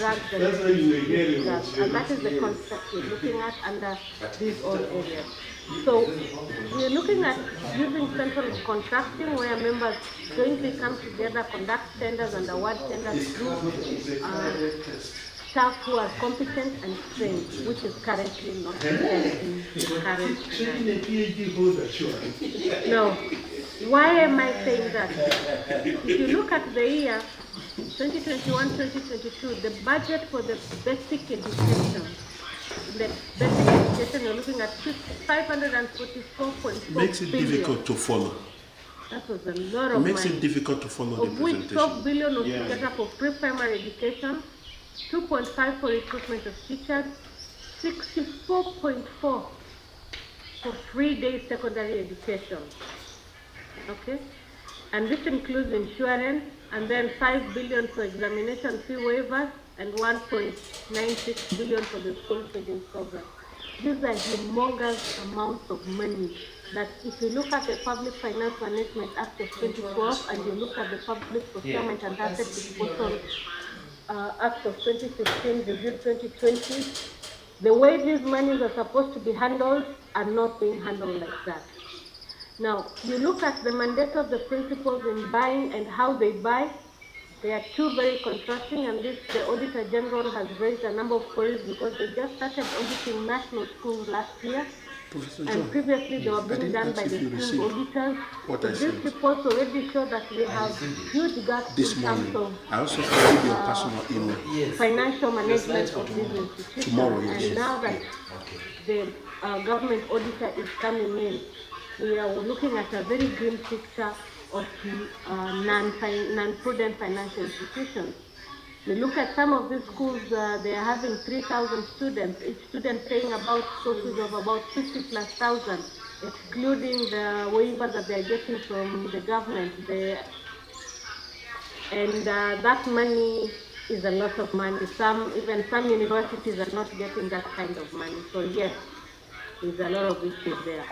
drugs and drugs. And that is the concept we're looking at under these all areas. So we're looking at using central contracting where members jointly come together, conduct tenders and award tenders through staff who are competent and trained, which is currently not there in the current plan. No. Why am I saying that? If you look at the year 2021-2022, the budget for the basic education, you're looking at 544.4 Makes it billion. difficult to follow. That was a lot of Makes money. it difficult to follow Of the which presentation. 12 billion was together for pre-primary education, 2.5 for recruitment of teachers, 64.4 for 3-day secondary education. Okay, and this includes insurance, and then 5 billion for examination fee waivers, and 1.96 billion for the school feeding program. These are humongous amounts of money that if you look at the Public Finance Management Act of 2012 and you look at the Public Procurement and Asset Disposal Act of 2015, reviewed 2020, the way these monies are supposed to be handled are not being handled like that. Now, you look at the mandate of the principals in buying and how they buy. They are two very contrasting, and this the Auditor General has raised a number of queries because they just started auditing national schools last year. Professor And John, previously they were being done by the school auditors. So these reports already show that we have huge gaps this in terms morning, of I also forwarded your personal email. financial management of these institutions. Tomorrow, yes. And now that the government auditor is coming in, we are looking at a very grim picture of non-prudent financial institutions. We look at some of these schools, they are having 3,000 students, each student paying about courses of about 50,000+, excluding the waiver that they are getting from the government. That money is a lot of money. Even some universities are not getting that kind of money. So yes, there's a lot of issues there.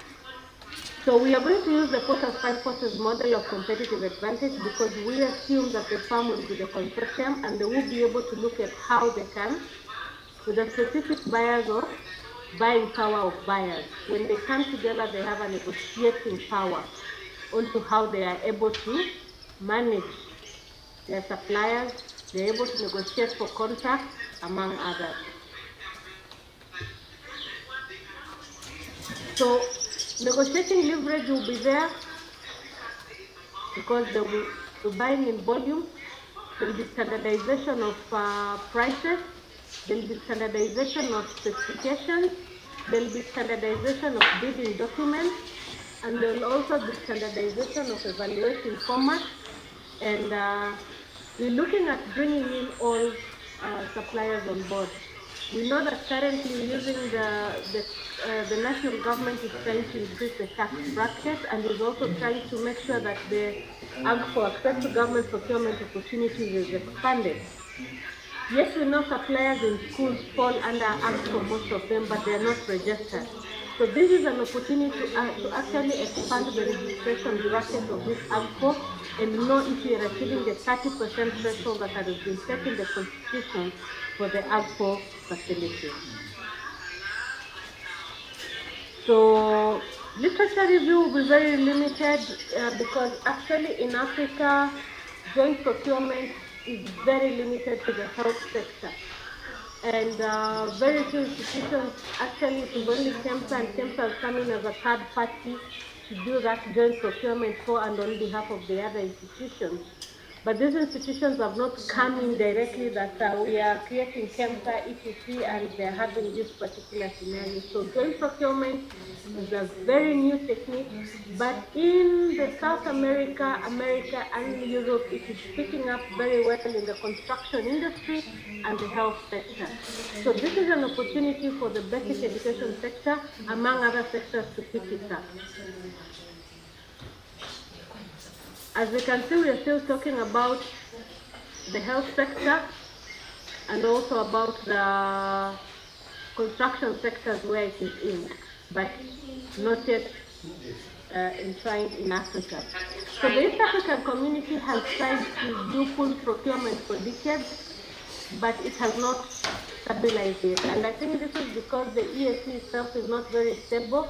So we are going to use the Forces 5 Forces model of competitive advantage because we assume that the firm will be the consortium and they will be able to look at how they can, with the specific buyers or buying power of buyers. When they come together, they have a negotiating power onto how they are able to manage their suppliers. They're able to negotiate for contracts, among others. So negotiating leverage will be there because they will be buying in volume. There will be standardization of prices. There will be standardization of specifications. There will be standardization of bidding documents. And there will also be standardization of evaluation formats. And we're looking at bringing in all suppliers on board. We know that currently using the national government is trying to increase the tax bracket and is also trying to make sure that the for access to government procurement opportunities is expanded. Yes, we know suppliers in schools fall under AGS for most of them, but they are not registered. So this is an opportunity to actually expand the registration bracket of this AGCO and know if we are achieving the 30% threshold that has been set in the Constitution for the AGCO facility. So literature review will be very limited because actually in Africa, joint procurement is very limited to the health sector. And very few institutions, actually it is only KEMSA, and KEMSA is coming as a third party to do that joint procurement for and on behalf of the other institutions. But these institutions have not come in directly that we are creating KEMSA, ETC, and they're having this particular scenario. So joint procurement is a very new technique, but in the South America, and Europe, it is picking up very well in the construction industry and the health sector. So this is an opportunity for the basic education sector, among other sectors, to pick it up. As we can see, we are still talking about the health sector and also about the construction sectors where it is in, but not yet enshrined in Africa. So the East African community has tried to do full procurement for decades, but it has not stabilized yet. And I think this is because the EAC itself is not very stable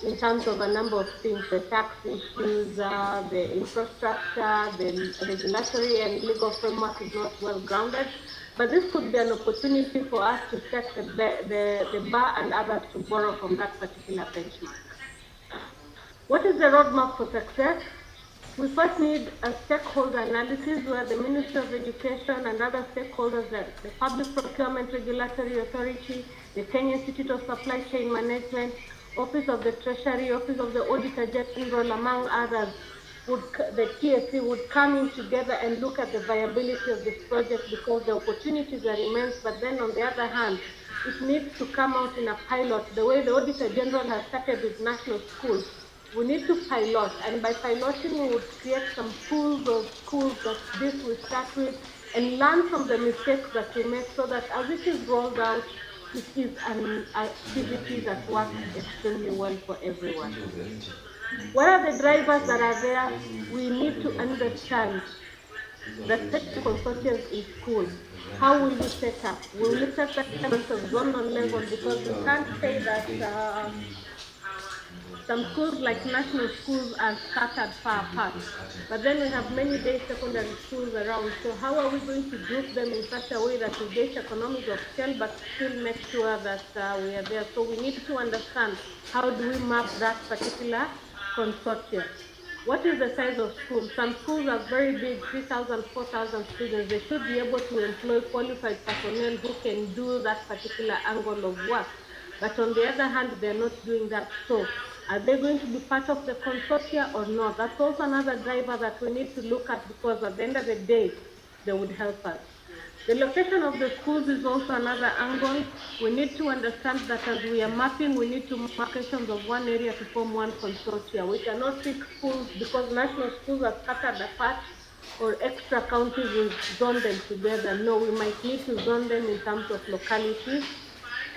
in terms of a number of things, the tax issues, the infrastructure, the regulatory and legal framework is not well grounded. But this could be an opportunity for us to set the bar and others to borrow from that particular benchmark. What is the roadmap for success? We first need a stakeholder analysis where the Ministry of Education and other stakeholders, the Public Procurement Regulatory Authority, the Kenya Institute of Supply Chain Management, Office of the Treasury, Office of the Auditor General, among others, the TSC would come in together and look at the viability of this project, because the opportunities are immense, but then on the other hand, it needs to come out in a pilot, the way the Auditor General has started with national schools. We need to pilot, and by piloting we would create some pools of schools that this will start with and learn from the mistakes that we make, so that as it is rolled out, it is an activity that works extremely well for everyone. What are the drivers that are there? We need to understand the set consortiums in schools. How will we set up? Will we set them at a zonal level? Because we can't say that some schools like national schools are scattered far apart, but then we have many day secondary schools around. So how are we going to group them in such a way that we get economies of scale but still make sure that we are there? So we need to understand how do we map that particular consortium. What is the size of schools? Some schools are very big, 3,000, 4,000 students. They should be able to employ qualified personnel who can do that particular angle of work. But on the other hand, they're not doing that. So are they going to be part of the consortia or not? That's also another driver that we need to look at, because at the end of the day, they would help us. The location of the schools is also another angle. We need to understand that as we are mapping, we need to map locations of one area to form one consortia. We cannot pick schools because national schools are scattered apart, or extra counties will zone them together. No, we might need to zone them in terms of localities,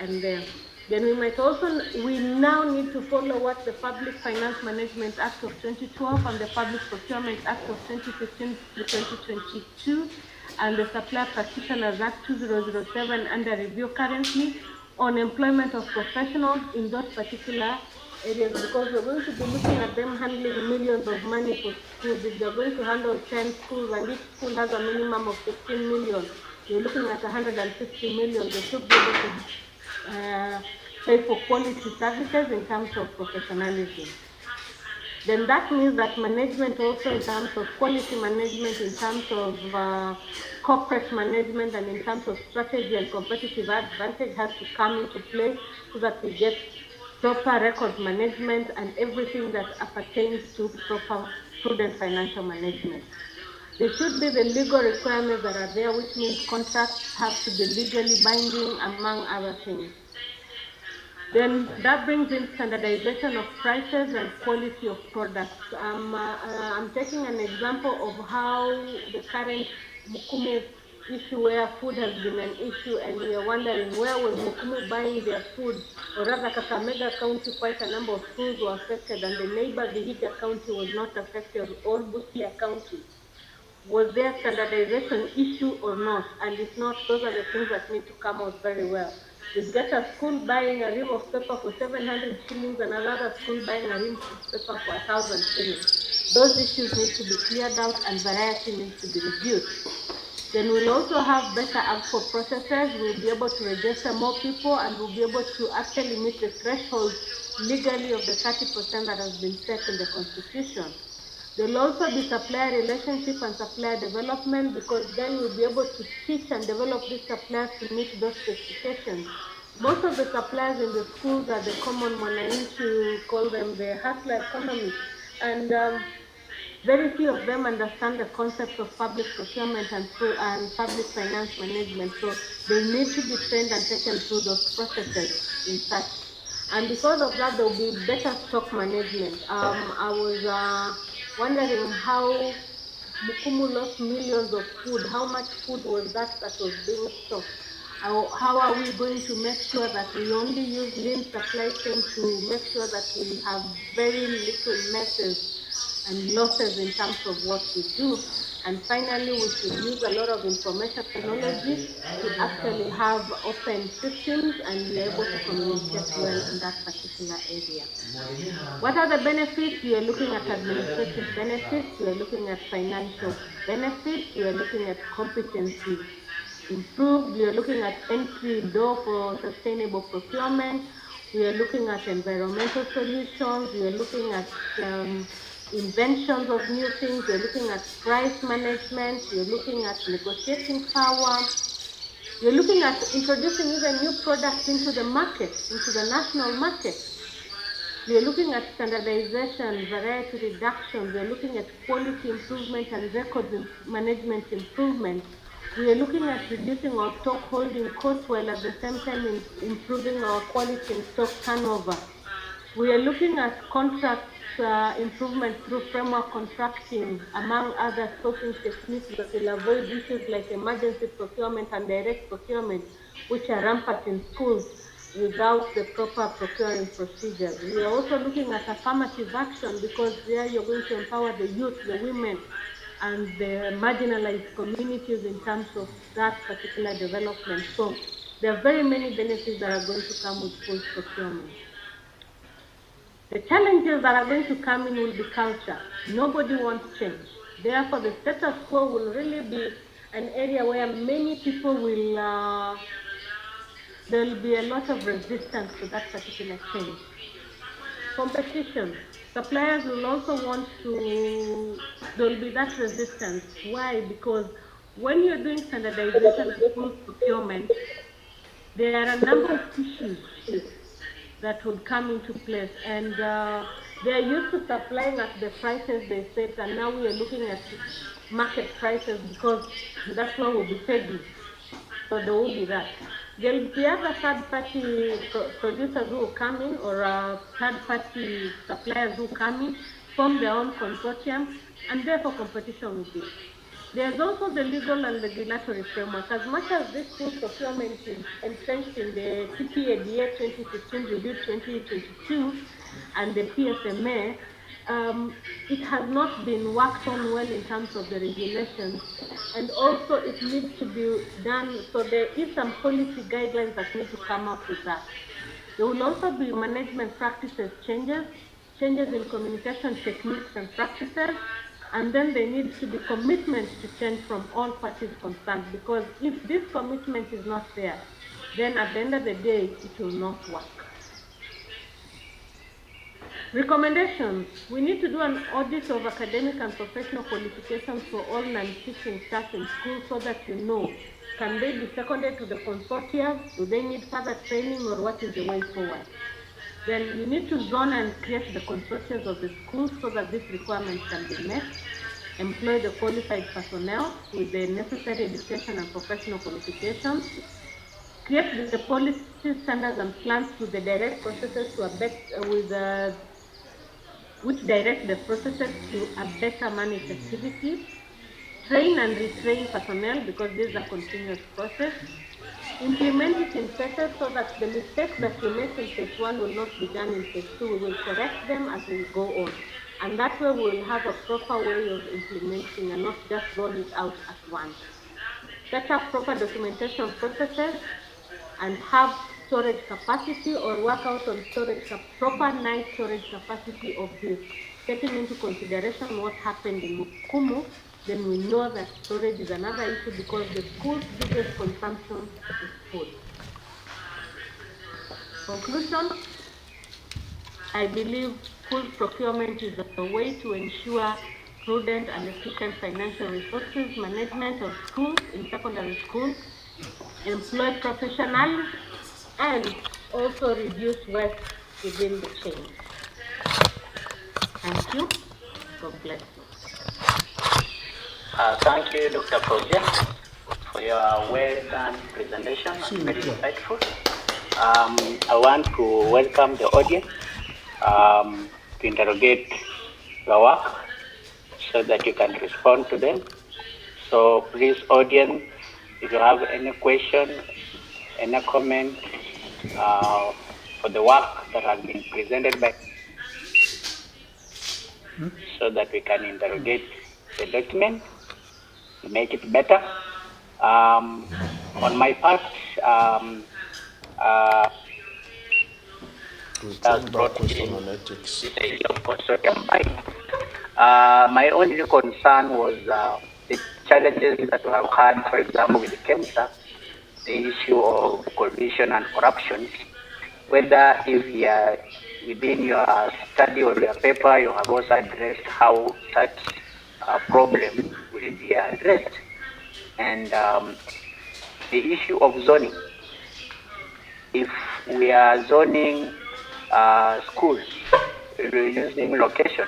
and then we now need to follow what the Public Finance Management Act of 2012 and the Public Procurement Act of 2015 to 2022 and the Supplier Practitioners Act 2007 under review currently on employment of professionals in those particular areas, because we're going to be looking at them handling millions of money for schools. If they're going to handle 10 schools and each school has a minimum of 15 million, you're looking at 150 million. They should be able to pay for quality services in terms of professionalism. Then that means that management also in terms of quality management, in terms of corporate management, and in terms of strategy and competitive advantage has to come into play, so that we get proper record management and everything that appertains to proper prudent financial management. There should be the legal requirements that are there, which means contracts have to be legally binding, among other things. Then that brings in standardization of prices and quality of products. I'm taking an example of how the current Mukumu issue, where food has been an issue, and we are wondering where was Mukumu buying their food, or rather Kakamega County, quite a number of schools were affected, and the neighbor Vihiga County was not affected, or Busia County. Was there standardization issue or not? And if not, those are the things that need to come out very well. You get a school buying a ream of paper for 700 shillings and another school buying a ream of paper for 1,000 shillings. Those issues need to be cleared out and variety needs to be reduced. Then we'll also have better AGCO processes. We'll be able to register more people, and we'll be able to actually meet the threshold legally of the 30% that has been set in the Constitution. There will also be supplier relationship and supplier development, because then we'll be able to teach and develop these suppliers to meet those specifications. Most of the suppliers in the schools are the common to call them the hustler economy, and very few of them understand the concept of public procurement and public finance management. So they need to be trained and taken through those processes in such. And because of that, there will be better stock management. I was wondering how Mukumu lost millions of food. How much food was that was being stocked? How are we going to make sure that we only use lean supply chain to make sure that we have very little messes and losses in terms of what we do? And finally, we should use a lot of information technology to actually have open systems and be able to communicate well in that particular area. What are the benefits? You are looking at administrative benefits, you are looking at financial benefits, you are looking at competency improved, you are looking at entry door for sustainable procurement, we are looking at environmental solutions, we are looking at inventions of new things, we're looking at price management, we're looking at negotiating power, we're looking at introducing even new products into the market, into the national market. We're looking at standardization, variety reduction, we're looking at quality improvement and records management improvement. We are looking at reducing our stock holding costs while at the same time improving our quality and stock turnover. We are looking at contract improvement through framework contracting, among other sourcing techniques that will avoid issues like emergency procurement and direct procurement, which are rampant in schools without the proper procuring procedures. We are also looking at affirmative action because there you're going to empower the youth, the women, and the marginalized communities in terms of that particular development. So there are very many benefits that are going to come with full procurement. The challenges that are going to come in will be culture. Nobody wants change. Therefore, the status quo will really be an area where many people will, there will be a lot of resistance to that particular change. Competition. Suppliers will also want to, there will be that resistance. Why? Because when you're doing standardization and full procurement, there are a number of issues that would come into place, and they are used to supplying at the prices they set, and now we are looking at market prices because that's what we'll be pegging. So there will be that. There will be other third-party producers who will come in, or third-party suppliers who come in, form their own consortium, and therefore competition will be. There's also the legal and regulatory framework. As much as this full procurement is entrenched in the TPADA 2015 review 2022 and the PSMA, it has not been worked on well in terms of the regulations, and also it needs to be done. So there is some policy guidelines that need to come up with that. There will also be management practices changes in communication techniques and practices, and then there needs to be commitment to change from all parties concerned, because if this commitment is not there, then at the end of the day, it will not work. Recommendations. We need to do an audit of academic and professional qualifications for all non-teaching staff in schools so that you know, can they be seconded to the consortia? Do they need further training, or what is the way forward? Then you need to zone and create the consortia of the schools so that these requirements can be met. Employ the qualified personnel with the necessary education and professional qualifications. Create the policy, standards, and plans with the direct processes to which direct the processes to a better managed activity. Train and retrain personnel, because this is a continuous process. Implement it in phases so that the mistakes that we make in phase 1 will not be done in phase 2. We will correct them as we go on. And that way we will have a proper way of implementing and not just roll it out at once. Set up proper documentation processes and have storage capacity, or work out on proper night storage capacity of this. Taking into consideration what happened in Mukumu, then we know that storage is another issue, because the school's biggest consumption is food. Conclusion, I believe full procurement is a way to ensure prudent and efficient financial resources management of schools, in secondary schools, employ professionals, and also reduce waste within the chain. Thank you. God bless you. Thank you, Dr. Project, for your well-done presentation and very insightful. I want to welcome the audience to interrogate your work so that you can respond to them. So please, audience, if you have any question, any comment for the work that has been presented by, so that we can interrogate the document make it better. On my part, Return back question on ethics. this idea of consortium buying. My only concern was the challenges that we have had, for example, with cancer, the issue of corruption and corruption. Whether if you are within your study or your paper, you have also addressed how such problem will be addressed. And the issue of zoning. If we are zoning schools using location,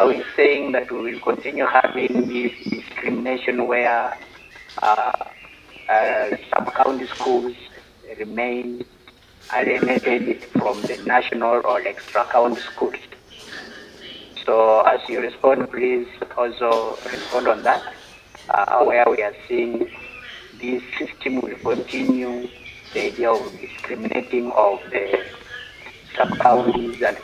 we're saying that we will continue having this discrimination where sub-county schools remain alienated from the national or extra-county schools. So as you respond, please also respond on that, where we are seeing this system will continue the idea of discriminating of the sub-counties and